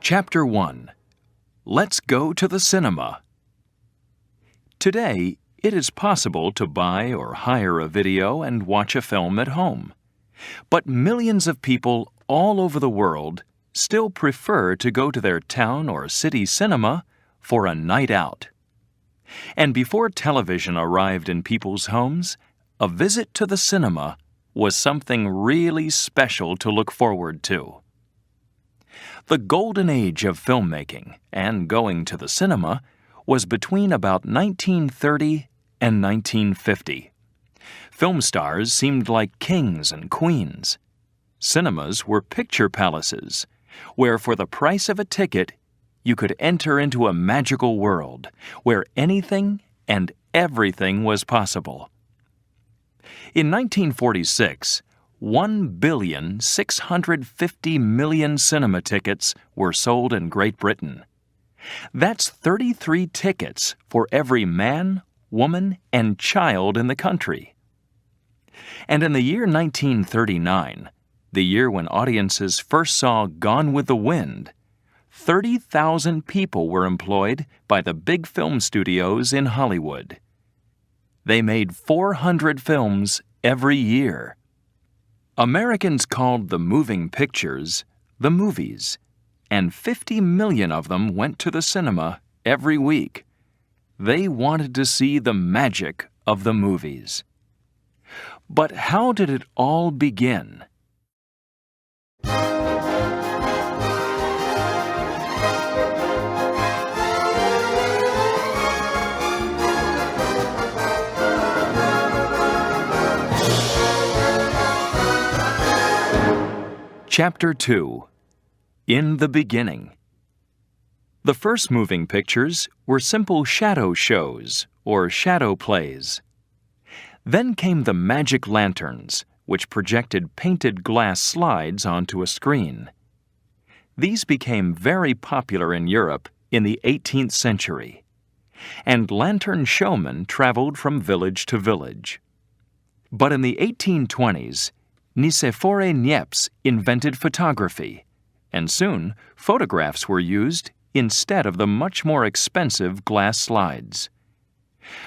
Chapter 1. Let's Go to the Cinema. Today, it is possible to buy or hire a video and watch a film at home. But millions of people all over the world still prefer to go to their town or city cinema for a night out. And before television arrived in people's homes, a visit to the cinema was something really special to look forward to. The golden age of filmmaking and going to the cinema was between about 1930 and 1950. Film stars seemed like kings and queens. Cinemas were picture palaces, where for the price of a ticket, you could enter into a magical world where anything and everything was possible. In 1946, 1,650,000,000 cinema tickets were sold in Great Britain. That's 33 tickets for every man, woman, and child in the country. And in the year 1939, the year when audiences first saw Gone with the Wind, 30,000 people were employed by the big film studios in Hollywood. They made 400 films every year. Americans called the moving pictures the movies, and 50 million of them went to the cinema every week. They wanted to see the magic of the movies. But how did it all begin? Chapter 2. In the Beginning. The first moving pictures were simple shadow shows, or shadow plays. Then came the magic lanterns, which projected painted glass slides onto a screen. These became very popular in Europe in the 18th century, and lantern showmen traveled from village to village. But in the 1820s, Nicephore Niepce invented photography, and soon photographs were used instead of the much more expensive glass slides.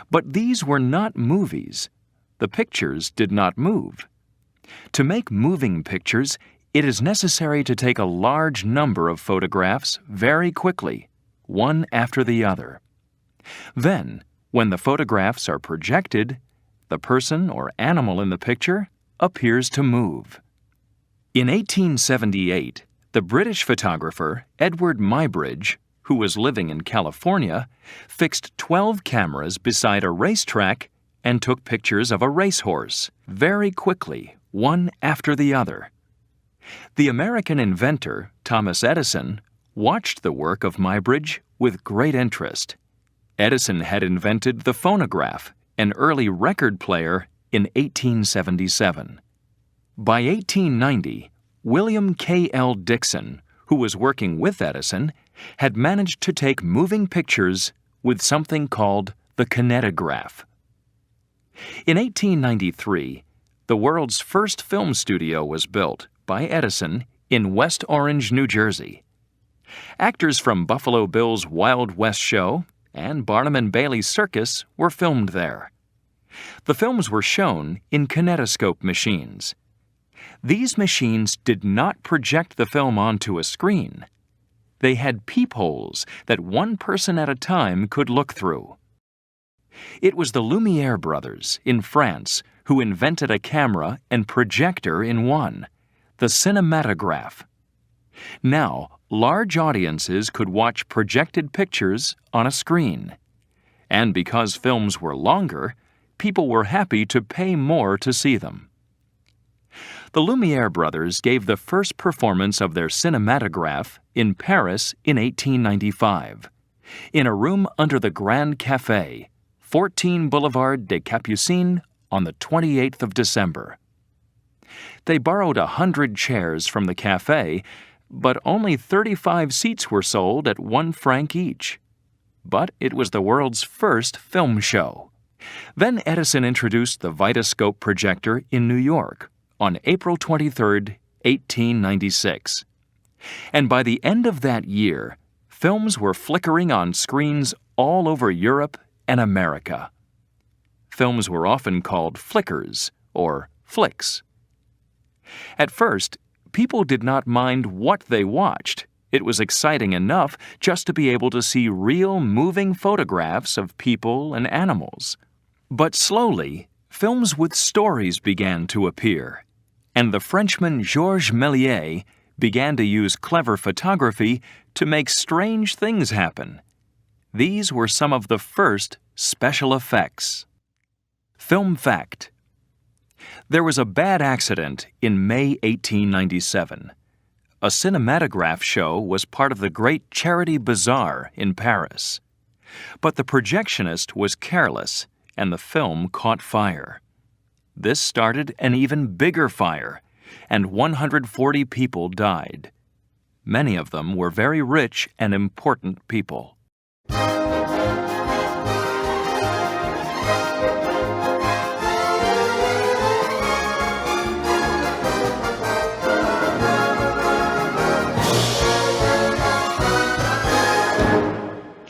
But these were not movies. The pictures did not move. To make moving pictures, it is necessary to take a large number of photographs very quickly, one after the other. Then, when the photographs are projected, the person or animal in the picture appears to move. In 1878, the British photographer Edward Muybridge, who was living in California, fixed 12 cameras beside a racetrack and took pictures of a racehorse very quickly, one after the other. The American inventor, Thomas Edison, watched the work of Muybridge with great interest. Edison had invented the phonograph, an early record player, in 1877. By 1890, William K. L. Dixon, who was working with Edison, had managed to take moving pictures with something called the kinetograph. In 1893, the world's first film studio was built by Edison in West Orange, New Jersey. Actors from Buffalo Bill's Wild West show and Barnum and Bailey's Circus were filmed there. The films were shown in kinetoscope machines. These machines did not project the film onto a screen. They had peepholes that one person at a time could look through. It was the Lumière brothers in France who invented a camera and projector in one, the cinematograph. Now, large audiences could watch projected pictures on a screen. And because films were longer, people were happy to pay more to see them. The Lumière brothers gave the first performance of their cinematograph in Paris in 1895, in a room under the Grand Café, 14 Boulevard des Capucines, on the 28th of December. They borrowed 100 chairs from the café, but only 35 seats were sold at 1 franc each. But it was the world's first film show. Then Edison introduced the Vitascope projector in New York on April 23, 1896. And by the end of that year, films were flickering on screens all over Europe and America. Films were often called flickers or flicks. At first, people did not mind what they watched. It was exciting enough just to be able to see real moving photographs of people and animals. But slowly, films with stories began to appear, and the Frenchman Georges Méliès began to use clever photography to make strange things happen. These were some of the first special effects. Film fact: there was a bad accident in May 1897. A cinematograph show was part of the Great Charity Bazaar in Paris. But the projectionist was careless, and the film caught fire. This started an even bigger fire, and 140 people died. Many of them were very rich and important people.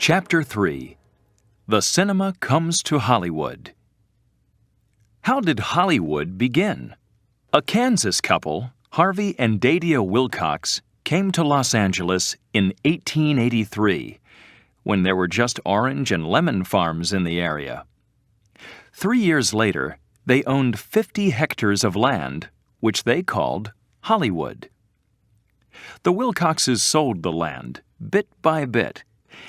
Chapter 3. The Cinema Comes to Hollywood. How did Hollywood begin? A Kansas couple, Harvey and Dadia Wilcox, came to Los Angeles in 1883, when there were just orange and lemon farms in the area. 3 years later, they owned 50 hectares of land, which they called Hollywood. The Wilcoxes sold the land, bit by bit,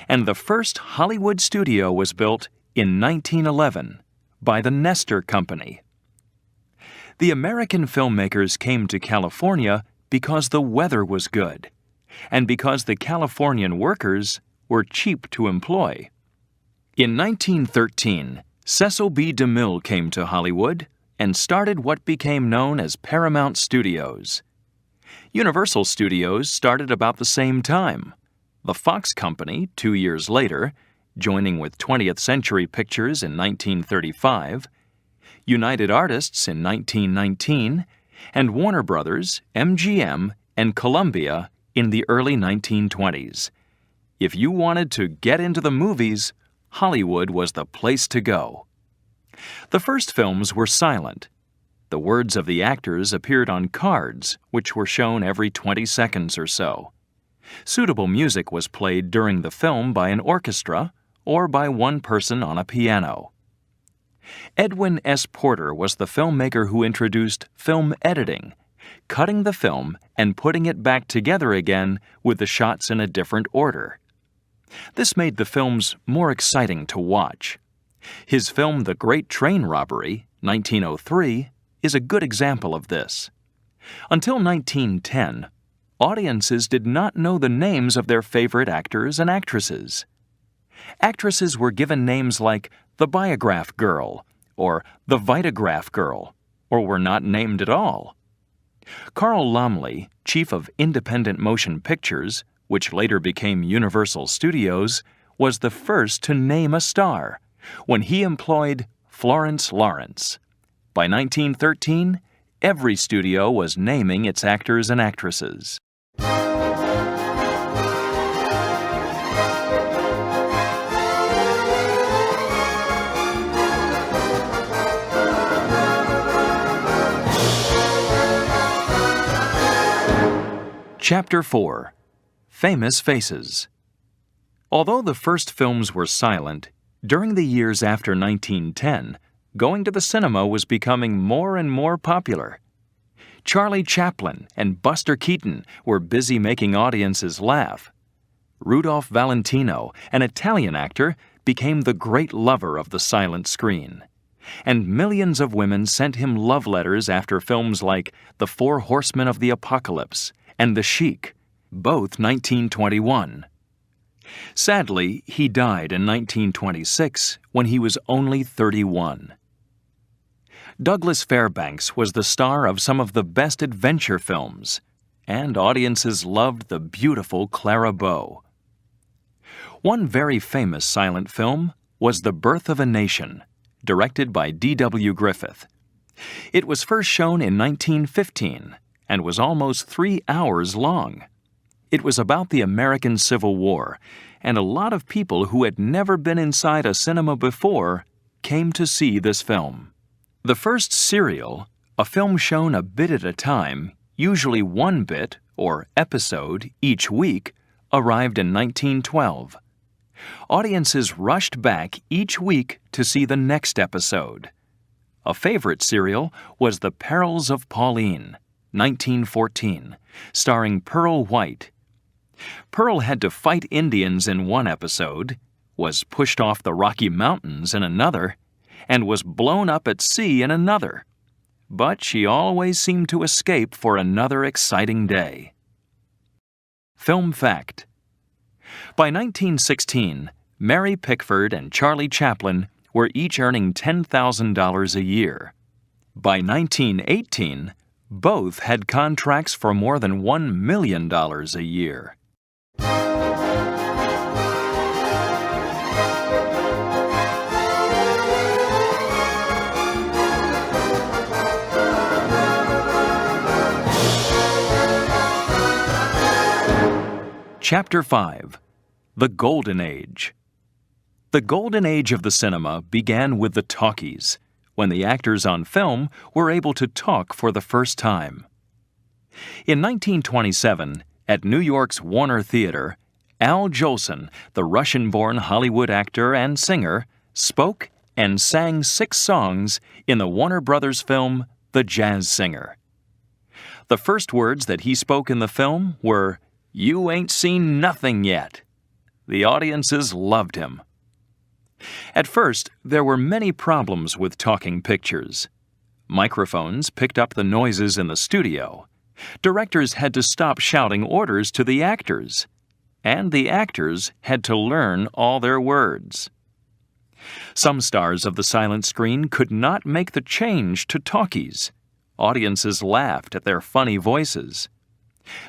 and the first Hollywood studio was built in 1911 by the Nestor Company. The American filmmakers came to California because the weather was good, and because the Californian workers were cheap to employ. In 1913, Cecil B. DeMille came to Hollywood and started what became known as Paramount Studios. Universal Studios started about the same time. The Fox Company, 2 years later, joining with 20th Century Pictures in 1935, United Artists in 1919, and Warner Brothers, MGM, and Columbia in the early 1920s. If you wanted to get into the movies, Hollywood was the place to go. The first films were silent. The words of the actors appeared on cards, which were shown every 20 seconds or so. Suitable music was played during the film by an orchestra or by one person on a piano. Edwin S. Porter was the filmmaker who introduced film editing, cutting the film and putting it back together again with the shots in a different order. This made the films more exciting to watch. His film The Great Train Robbery, 1903, is a good example of this. Until 1910, audiences did not know the names of their favorite actors and actresses. Actresses were given names like the Biograph Girl or the Vitagraph Girl, or were not named at all. Carl Laemmle, chief of Independent Motion Pictures, which later became Universal Studios, was the first to name a star when he employed Florence Lawrence. By 1913, every studio was naming its actors and actresses. Chapter 4. Famous Faces. Although the first films were silent, during the years after 1910, going to the cinema was becoming more and more popular. Charlie Chaplin and Buster Keaton were busy making audiences laugh. Rudolph Valentino, an Italian actor, became the great lover of the silent screen. And millions of women sent him love letters after films like The Four Horsemen of the Apocalypse and The Sheik, both 1921. Sadly, he died in 1926 when he was only 31. Douglas Fairbanks was the star of some of the best adventure films, and audiences loved the beautiful Clara Bow. One very famous silent film was The Birth of a Nation, directed by D.W. Griffith. It was first shown in 1915 and was almost 3 hours long. It was about the American Civil War, and a lot of people who had never been inside a cinema before came to see this film. The first serial, a film shown a bit at a time, usually one bit or episode each week, arrived in 1912. Audiences rushed back each week to see the next episode. A favorite serial was The Perils of Pauline, 1914, starring Pearl White. Pearl had to fight Indians in one episode, was pushed off the Rocky Mountains in another, and was blown up at sea in another. But she always seemed to escape for another exciting day. Film fact: by 1916, Mary Pickford and Charlie Chaplin were each earning $10,000 a year. By 1918, both had contracts for more than $1 million a year. Chapter 5. The Golden Age. The Golden Age of the cinema began with the talkies, when the actors on film were able to talk for the first time. In 1927, at New York's Warner Theater, Al Jolson, the Russian-born Hollywood actor and singer, spoke and sang 6 songs in the Warner Brothers film The Jazz Singer. The first words that he spoke in the film were, "You ain't seen nothing yet." The audiences loved him. At first, there were many problems with talking pictures. Microphones picked up the noises in the studio. Directors had to stop shouting orders to the actors. And the actors had to learn all their words. Some stars of the silent screen could not make the change to talkies. Audiences laughed at their funny voices.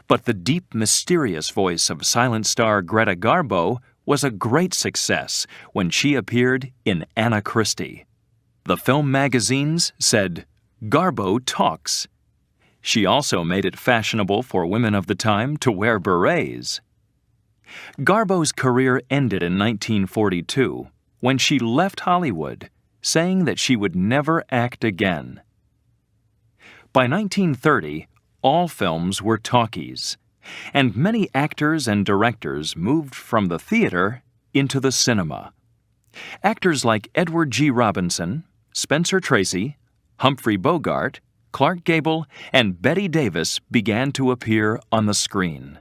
But the deep, mysterious voice of silent star Greta Garbo was a great success when she appeared in Anna Christie. The film magazines said, "Garbo talks." She also made it fashionable for women of the time to wear berets. Garbo's career ended in 1942 when she left Hollywood, saying that she would never act again. By 1930, all films were talkies, and many actors and directors moved from the theater into the cinema. Actors like Edward G. Robinson, Spencer Tracy, Humphrey Bogart, Clark Gable, and Bette Davis began to appear on the screen.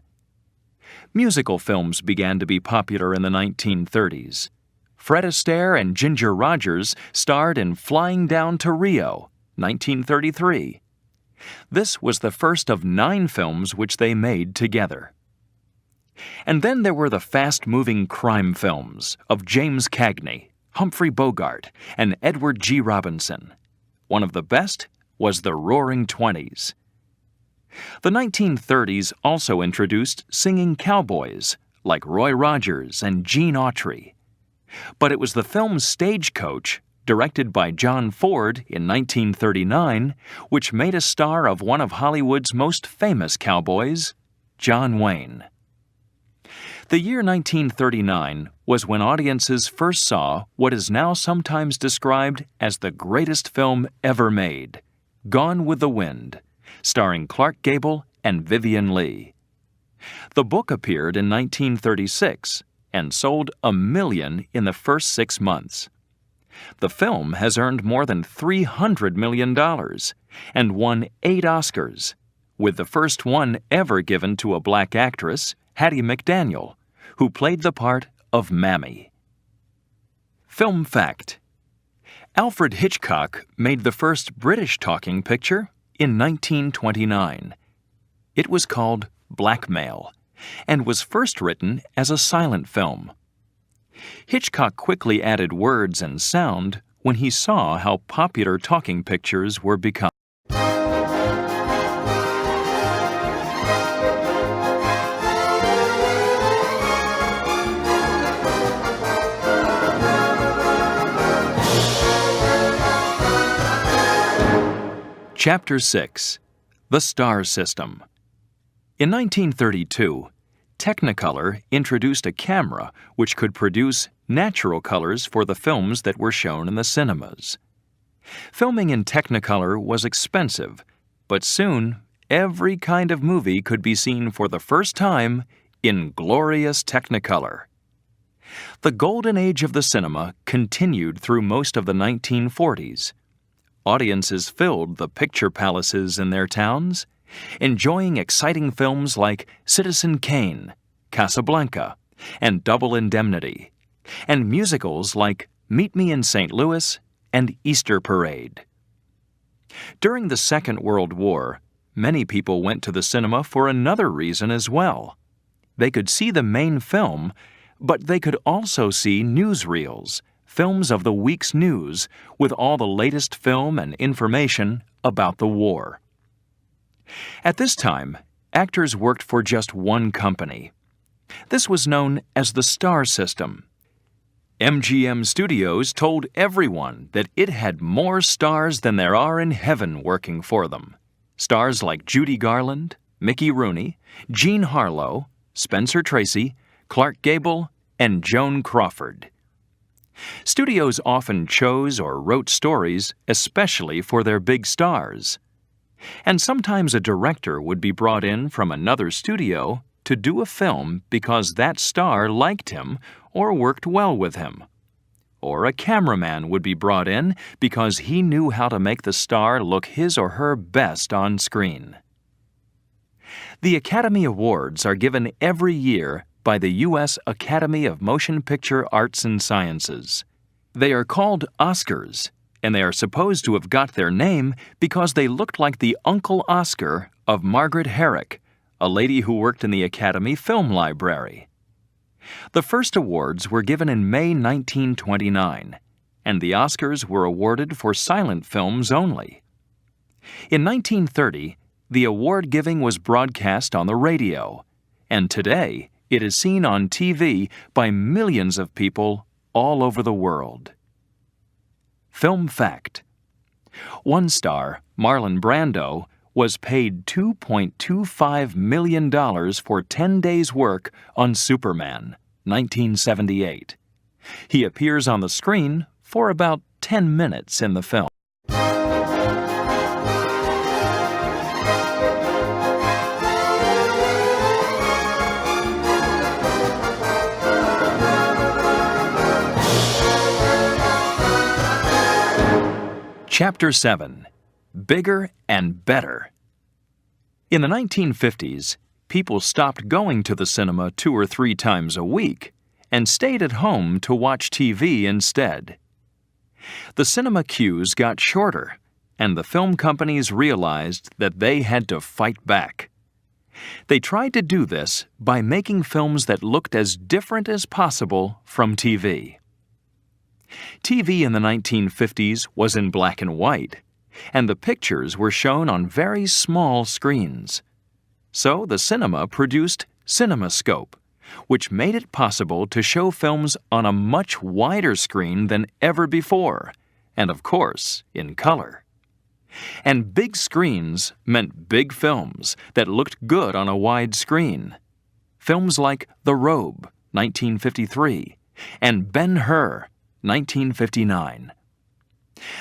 Musical films began to be popular in the 1930s. Fred Astaire and Ginger Rogers starred in Flying Down to Rio, 1933. This was the first of 9 films which they made together. And then there were the fast-moving crime films of James Cagney, Humphrey Bogart, and Edward G. Robinson. One of the best was The Roaring Twenties. The 1930s also introduced singing cowboys like Roy Rogers and Gene Autry. But it was the film Stagecoach, directed by John Ford in 1939, which made a star of one of Hollywood's most famous cowboys, John Wayne. The year 1939 was when audiences first saw what is now sometimes described as the greatest film ever made, Gone with the Wind, starring Clark Gable and Vivien Leigh. The book appeared in 1936 and sold 1 million in the first 6 months. The film has earned more than $300 million and won 8 Oscars, with the first one ever given to a black actress, Hattie McDaniel, who played the part of Mammy. Film fact: Alfred Hitchcock made the first British talking picture in 1929. It was called Blackmail and was first written as a silent film. Hitchcock quickly added words and sound when he saw how popular talking pictures were becoming. Chapter 6. The Star System. In 1932, Technicolor introduced a camera which could produce natural colors for the films that were shown in the cinemas. Filming in Technicolor was expensive, but soon every kind of movie could be seen for the first time in glorious Technicolor. The golden age of the cinema continued through most of the 1940s. Audiences filled the picture palaces in their towns, enjoying exciting films like Citizen Kane, Casablanca, and Double Indemnity, and musicals like Meet Me in St. Louis and Easter Parade. During the Second World War, many people went to the cinema for another reason as well. They could see the main film, but they could also see newsreels, films of the week's news with all the latest film and information about the war. At this time, actors worked for just one company. This was known as the Star System. MGM Studios told everyone that it had more stars than there are in heaven working for them. Stars like Judy Garland, Mickey Rooney, Jean Harlow, Spencer Tracy, Clark Gable, and Joan Crawford. Studios often chose or wrote stories especially for their big stars. And sometimes a director would be brought in from another studio to do a film because that star liked him or worked well with him. Or a cameraman would be brought in because he knew how to make the star look his or her best on screen. The Academy Awards are given every year by the U.S. Academy of Motion Picture Arts and Sciences. They are called Oscars, and they are supposed to have got their name because they looked like the Uncle Oscar of Margaret Herrick, a lady who worked in the Academy Film Library. The first awards were given in May 1929, and the Oscars were awarded for silent films only. In 1930, the award-giving was broadcast on the radio, and today it is seen on TV by millions of people all over the world. Film fact: one star, Marlon Brando, was paid $2.25 million for 10 days' work on Superman, 1978. He appears on the screen for about 10 minutes in the film. Chapter 7. Bigger and Better. In the 1950s, people stopped going to the cinema 2 or 3 times a week and stayed at home to watch TV instead. The cinema queues got shorter, and the film companies realized that they had to fight back. They tried to do this by making films that looked as different as possible from TV. TV in the 1950s was in black and white, and the pictures were shown on very small screens. So the cinema produced CinemaScope, which made it possible to show films on a much wider screen than ever before, and of course, in color. And big screens meant big films that looked good on a wide screen. Films like The Robe, 1953, and Ben-Hur, 1959.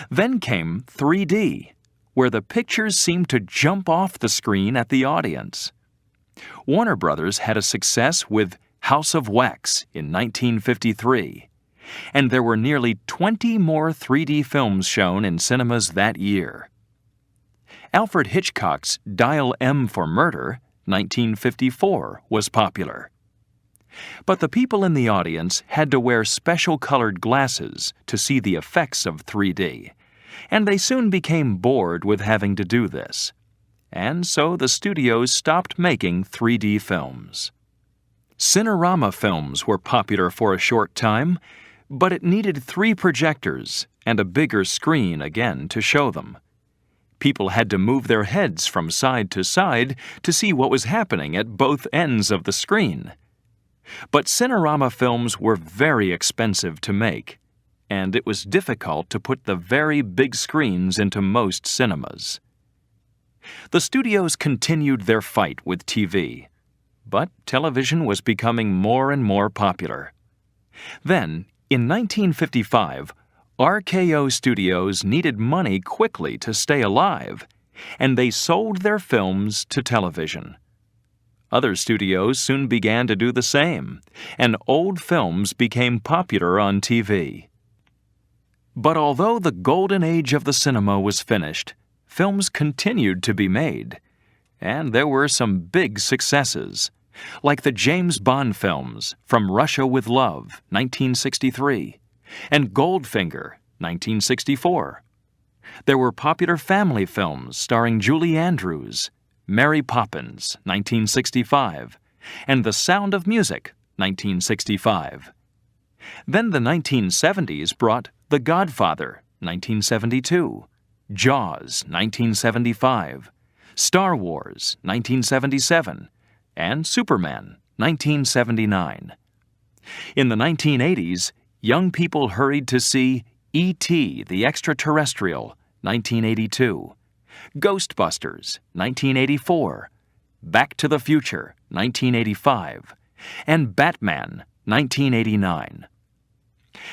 Then came 3D, where the pictures seemed to jump off the screen at the audience. Warner Brothers had a success with House of Wax in 1953, and there were nearly 20 more 3D films shown in cinemas that year. Alfred Hitchcock's Dial M for Murder, 1954, was popular. But the people in the audience had to wear special colored glasses to see the effects of 3D, and they soon became bored with having to do this. And so the studios stopped making 3D films. Cinerama films were popular for a short time, but it needed 3 projectors and a bigger screen again to show them. People had to move their heads from side to side to see what was happening at both ends of the screen. But Cinerama films were very expensive to make, and it was difficult to put the very big screens into most cinemas. The studios continued their fight with TV, but television was becoming more and more popular. Then, in 1955, RKO Studios needed money quickly to stay alive, and they sold their films to television. Other studios soon began to do the same, and old films became popular on TV. But although the golden age of the cinema was finished, films continued to be made, and there were some big successes, like the James Bond films From Russia with Love, 1963, and Goldfinger, 1964. There were popular family films starring Julie Andrews, Mary Poppins, 1965, and The Sound of Music, 1965. Then the 1970s brought The Godfather, 1972, Jaws, 1975, Star Wars, 1977, and Superman, 1979. In the 1980s, young people hurried to see E.T. the Extraterrestrial, 1982, Ghostbusters, 1984, Back to the Future, 1985, and Batman, 1989.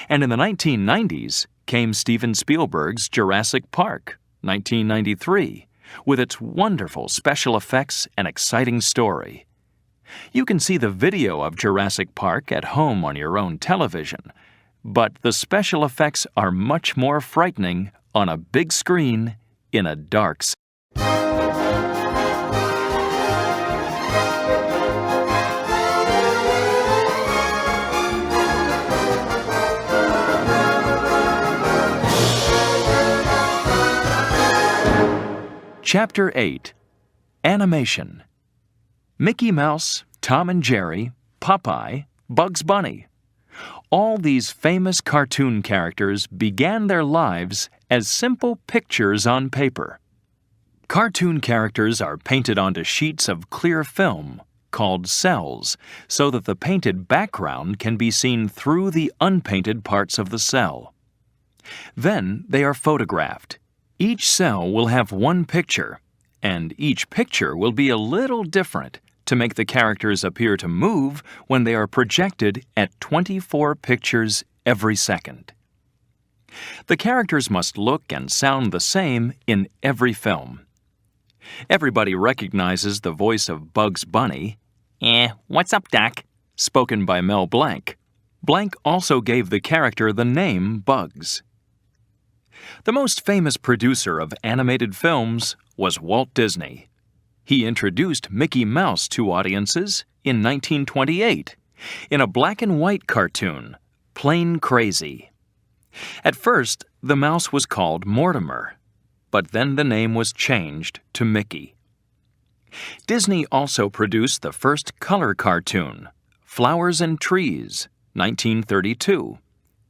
And in the 1990s came Steven Spielberg's Jurassic Park, 1993, with its wonderful special effects and exciting story. You can see the video of Jurassic Park at home on your own television, but the special effects are much more frightening on a big screen in a dark city. Chapter 8. Animation. Mickey Mouse, Tom and Jerry, Popeye, Bugs Bunny. All these famous cartoon characters began their lives as simple pictures on paper. Cartoon characters are painted onto sheets of clear film, called cells, so that the painted background can be seen through the unpainted parts of the cell. Then they are photographed. Each cell will have one picture, and each picture will be a little different to make the characters appear to move when they are projected at 24 pictures every second. The characters must look and sound the same in every film. Everybody recognizes the voice of Bugs Bunny, "What's up, Doc?" spoken by Mel Blanc. Blanc also gave the character the name Bugs. The most famous producer of animated films was Walt Disney. He introduced Mickey Mouse to audiences in 1928 in a black and white cartoon, Plain Crazy. At first, the mouse was called Mortimer, but then the name was changed to Mickey. Disney also produced the first color cartoon, Flowers and Trees, 1932,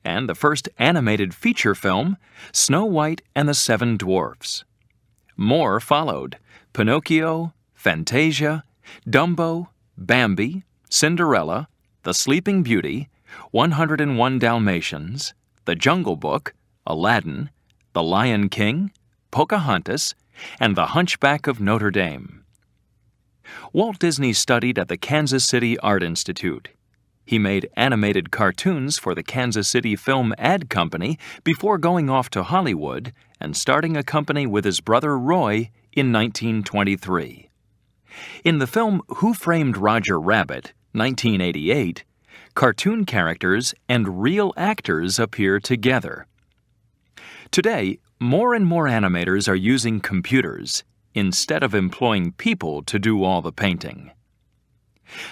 and the first animated feature film, Snow White and the Seven Dwarfs. More followed: Pinocchio, Fantasia, Dumbo, Bambi, Cinderella, The Sleeping Beauty, 101 Dalmatians, The Jungle Book, Aladdin, The Lion King, Pocahontas, and The Hunchback of Notre Dame. Walt Disney studied at the Kansas City Art Institute. He made animated cartoons for the Kansas City Film Ad Company before going off to Hollywood and starting a company with his brother Roy in 1923. In the film Who Framed Roger Rabbit, 1988, cartoon characters and real actors appear together. Today, more and more animators are using computers instead of employing people to do all the painting.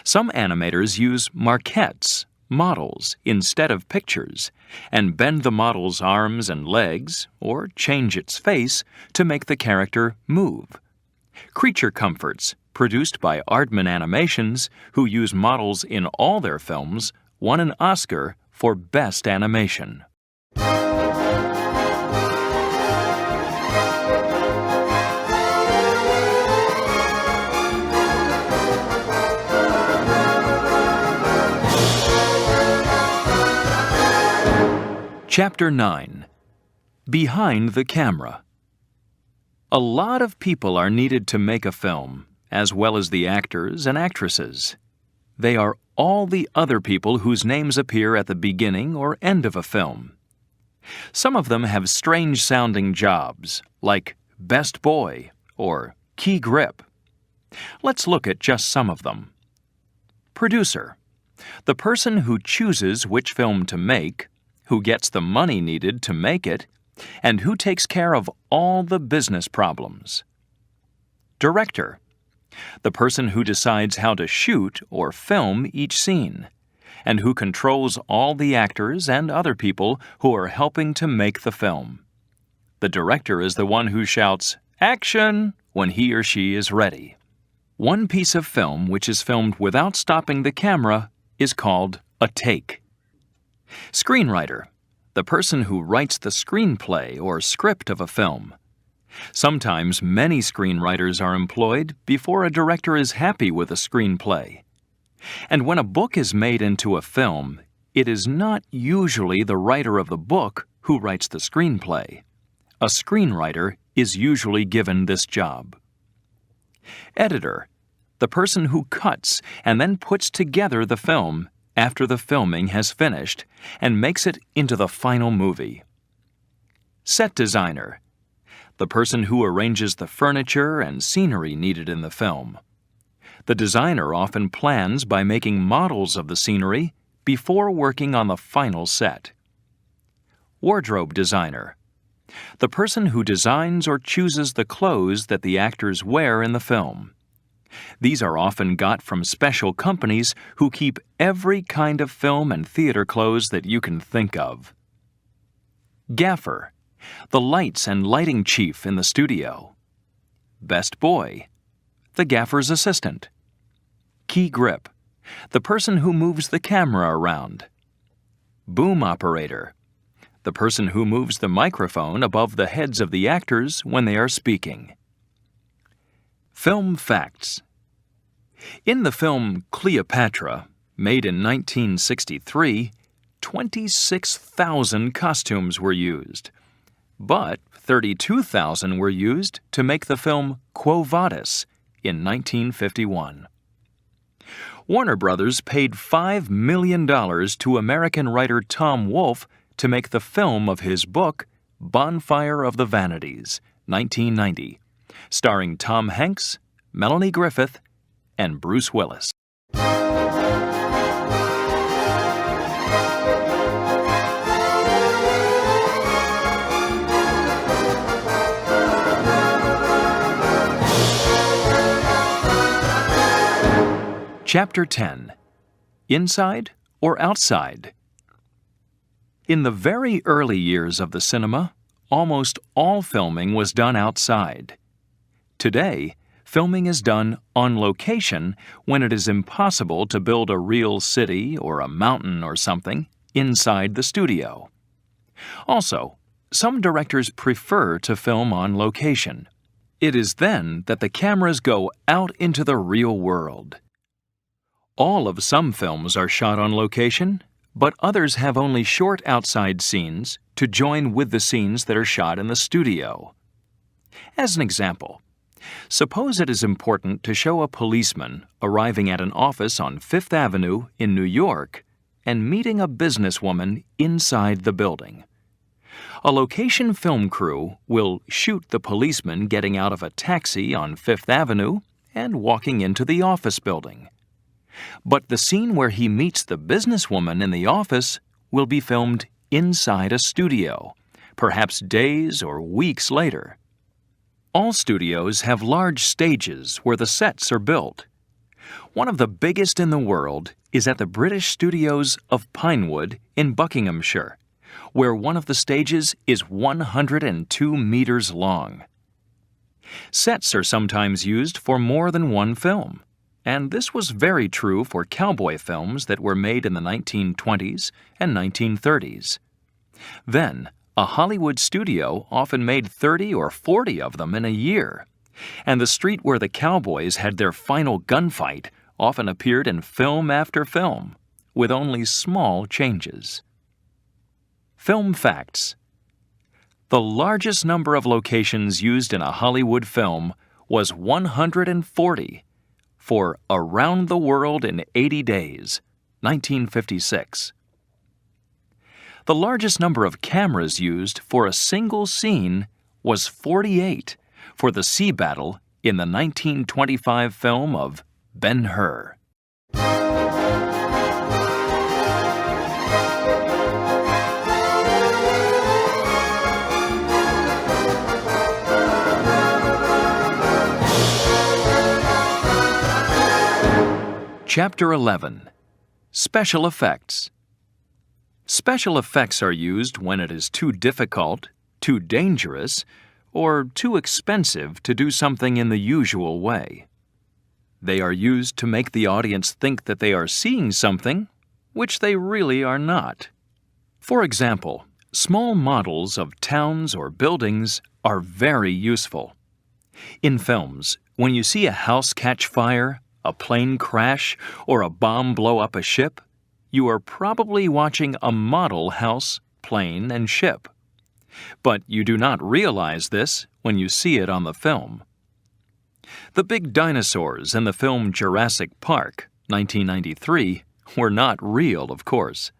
Some animators use marquettes, models, instead of pictures, and bend the model's arms and legs, or change its face to make the character move. Creature Comforts, produced by Aardman Animations, who use models in all their films, won an Oscar for Best Animation. Chapter 9. Behind the Camera. A lot of people are needed to make a film, as well as the actors and actresses. They are all the other people whose names appear at the beginning or end of a film. Some of them have strange-sounding jobs, like best boy or key grip. Let's look at just some of them. Producer, the person who chooses which film to make, who gets the money needed to make it, and who takes care of all the business problems. Director, the person who decides how to shoot or film each scene, and who controls all the actors and other people who are helping to make the film. The director is the one who shouts, "Action!" when he or she is ready. One piece of film which is filmed without stopping the camera is called a take. Screenwriter, the person who writes the screenplay or script of a film. Sometimes many screenwriters are employed before a director is happy with a screenplay. And when a book is made into a film, it is not usually the writer of the book who writes the screenplay. A screenwriter is usually given this job. Editor, the person who cuts and then puts together the film after the filming has finished and makes it into the final movie. Set designer, the person who arranges the furniture and scenery needed in the film. The designer often plans by making models of the scenery before working on the final set. Wardrobe designer, the person who designs or chooses the clothes that the actors wear in the film. These are often got from special companies who keep every kind of film and theater clothes that you can think of. Gaffer, the lights and lighting chief in the studio. Best boy, the gaffer's assistant. Key grip, the person who moves the camera around. Boom operator, the person who moves the microphone above the heads of the actors when they are speaking. Film facts. In the film Cleopatra, made in 1963, 26,000 costumes were used, but 32,000 were used to make the film Quo Vadis in 1951. Warner Brothers paid $5 million to American writer Tom Wolfe to make the film of his book Bonfire of the Vanities, 1990, starring Tom Hanks, Melanie Griffith, and Bruce Willis. Chapter 10. Inside or Outside? In the very early years of the cinema, almost all filming was done outside. Today, filming is done on location when it is impossible to build a real city or a mountain or something inside the studio. Also, some directors prefer to film on location. It is then that the cameras go out into the real world. All of some films are shot on location, but others have only short outside scenes to join with the scenes that are shot in the studio. As an example, suppose it is important to show a policeman arriving at an office on Fifth Avenue in New York and meeting a businesswoman inside the building. A location film crew will shoot the policeman getting out of a taxi on Fifth Avenue and walking into the office building. But the scene where he meets the businesswoman in the office will be filmed inside a studio, perhaps days or weeks later. All studios have large stages where the sets are built. One of the biggest in the world is at the British Studios of Pinewood in Buckinghamshire, where one of the stages is 102 meters long. Sets are sometimes used for more than one film, and this was very true for cowboy films that were made in the 1920s and 1930s. Then, a Hollywood studio often made 30 or 40 of them in a year, and the street where the cowboys had their final gunfight often appeared in film after film, with only small changes. Film facts. The largest number of locations used in a Hollywood film was 140, for Around the World in 80 Days, 1956. The largest number of cameras used for a single scene was 48 for the sea battle in the 1925 film of Ben-Hur. Chapter 11. Special Effects. Special effects are used when it is too difficult, too dangerous, or too expensive to do something in the usual way. They are used to make the audience think that they are seeing something, which they really are not. For example, small models of towns or buildings are very useful. In films, when you see a house catch fire, a plane crash, or a bomb blow up a ship, you are probably watching a model house, plane, and ship. But you do not realize this when you see it on the film. The big dinosaurs in the film Jurassic Park, 1993, were not real, of course.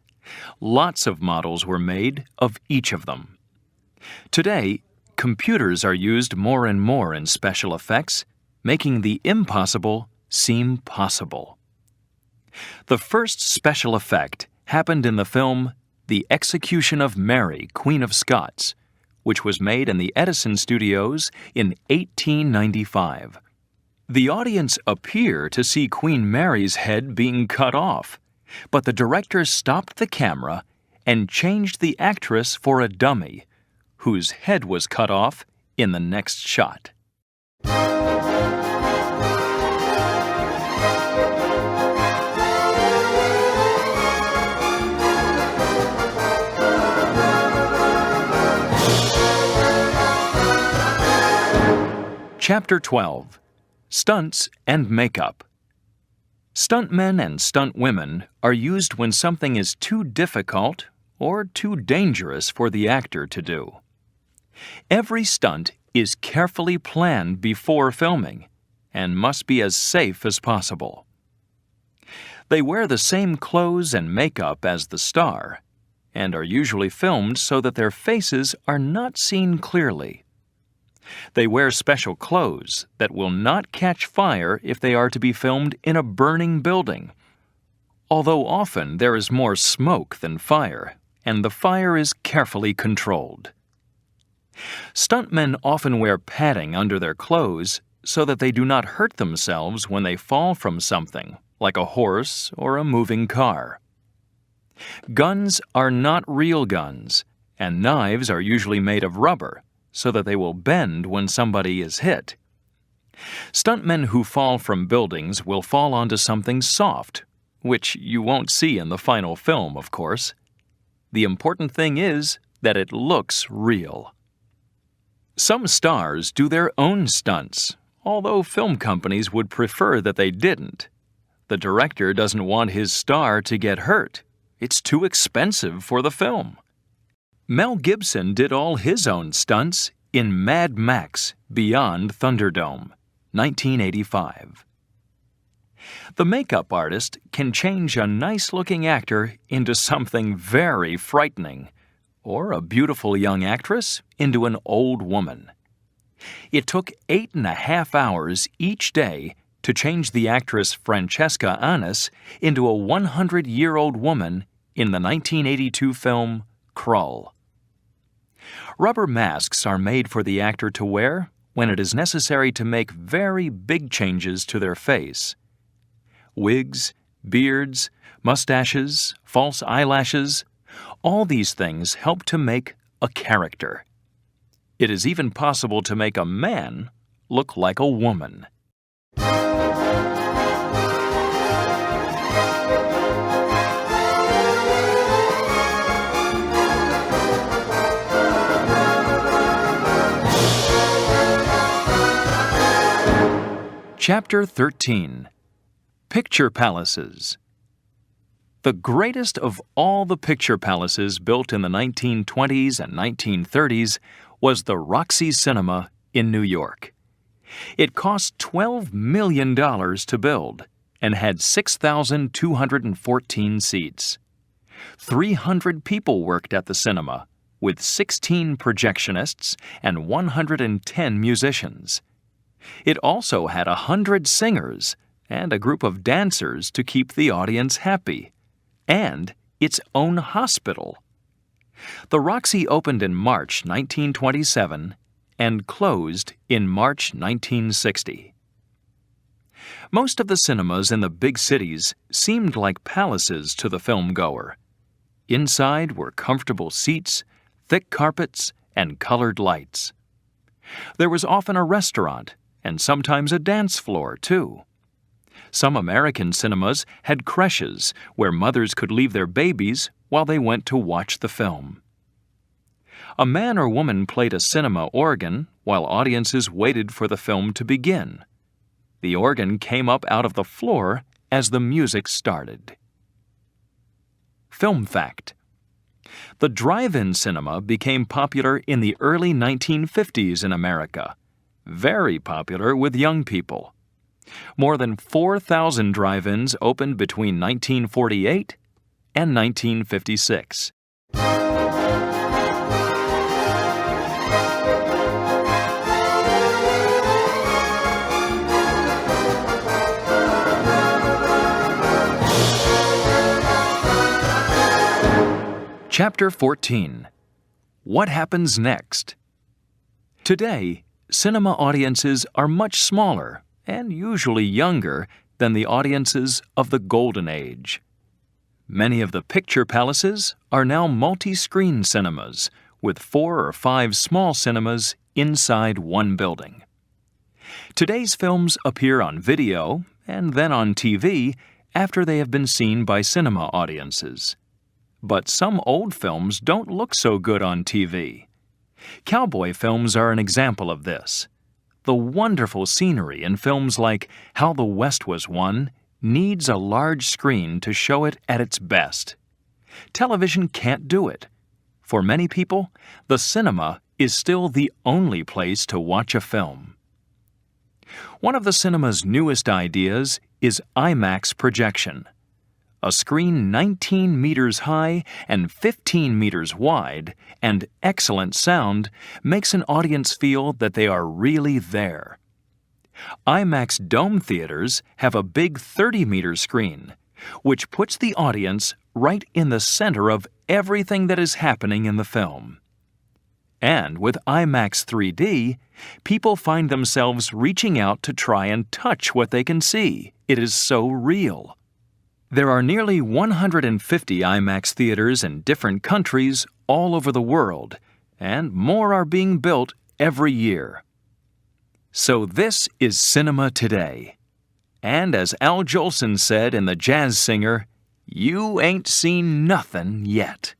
Lots of models were made of each of them. Today, computers are used more and more in special effects, making the impossible seem possible. The first special effect happened in the film The Execution of Mary, Queen of Scots, which was made in the Edison Studios in 1895. The audience appear to see Queen Mary's head being cut off, but the director stopped the camera and changed the actress for a dummy, whose head was cut off in the next shot. Chapter 12. Stunts and Makeup. Stuntmen and stuntwomen are used when something is too difficult or too dangerous for the actor to do. Every stunt is carefully planned before filming and must be as safe as possible. They wear the same clothes and makeup as the star and are usually filmed so that their faces are not seen clearly. They wear special clothes that will not catch fire if they are to be filmed in a burning building, although often there is more smoke than fire, and the fire is carefully controlled. Stuntmen often wear padding under their clothes so that they do not hurt themselves when they fall from something, like a horse or a moving car. Guns are not real guns, and knives are usually made of rubber, so that they will bend when somebody is hit. Stuntmen who fall from buildings will fall onto something soft, which you won't see in the final film, of course. The important thing is that it looks real. Some stars do their own stunts, although film companies would prefer that they didn't. The director doesn't want his star to get hurt. It's too expensive for the film. Mel Gibson did all his own stunts in Mad Max Beyond Thunderdome, 1985. The makeup artist can change a nice-looking actor into something very frightening, or a beautiful young actress into an old woman. It took 8.5 hours each day to change the actress Francesca Annis into a 100-year-old woman in the 1982 film Krull. Rubber masks are made for the actor to wear when it is necessary to make very big changes to their face. Wigs, beards, mustaches, false eyelashes, all these things help to make a character. It is even possible to make a man look like a woman. Chapter 13. Picture Palaces. The greatest of all the picture palaces built in the 1920s and 1930s was the Roxy Cinema in New York. It cost $12 million to build and had 6,214 seats. 300 people worked at the cinema, with 16 projectionists and 110 musicians. It also had 100 singers and a group of dancers to keep the audience happy, and its own hospital. The Roxy opened in March 1927 and closed in March 1960. Most of the cinemas in the big cities seemed like palaces to the film-goer. Inside were comfortable seats, thick carpets, and colored lights. There was often a restaurant and sometimes a dance floor, too. Some American cinemas had creches where mothers could leave their babies while they went to watch the film. A man or woman played a cinema organ while audiences waited for the film to begin. The organ came up out of the floor as the music started. Film fact: the drive-in cinema became popular in the early 1950s in America, very popular with young people. More than 4,000 drive-ins opened between 1948 and 1956. Chapter 14. What happens next? Today, cinema audiences are much smaller and usually younger than the audiences of the Golden Age. Many of the picture palaces are now multi-screen cinemas, with 4 or 5 small cinemas inside one building. Today's films appear on video and then on TV after they have been seen by cinema audiences. But some old films don't look so good on TV. Cowboy films are an example of this. The wonderful scenery in films like How the West Was Won needs a large screen to show it at its best. Television can't do it. For many people, the cinema is still the only place to watch a film. One of the cinema's newest ideas is IMAX projection. A screen 19 meters high and 15 meters wide and excellent sound makes an audience feel that they are really there. IMAX dome theaters have a big 30-meter screen, which puts the audience right in the center of everything that is happening in the film. And with IMAX 3D, people find themselves reaching out to try and touch what they can see. It is so real. There are nearly 150 IMAX theaters in different countries all over the world, and more are being built every year. So this is cinema today. And as Al Jolson said in The Jazz Singer, "You ain't seen nothin' yet."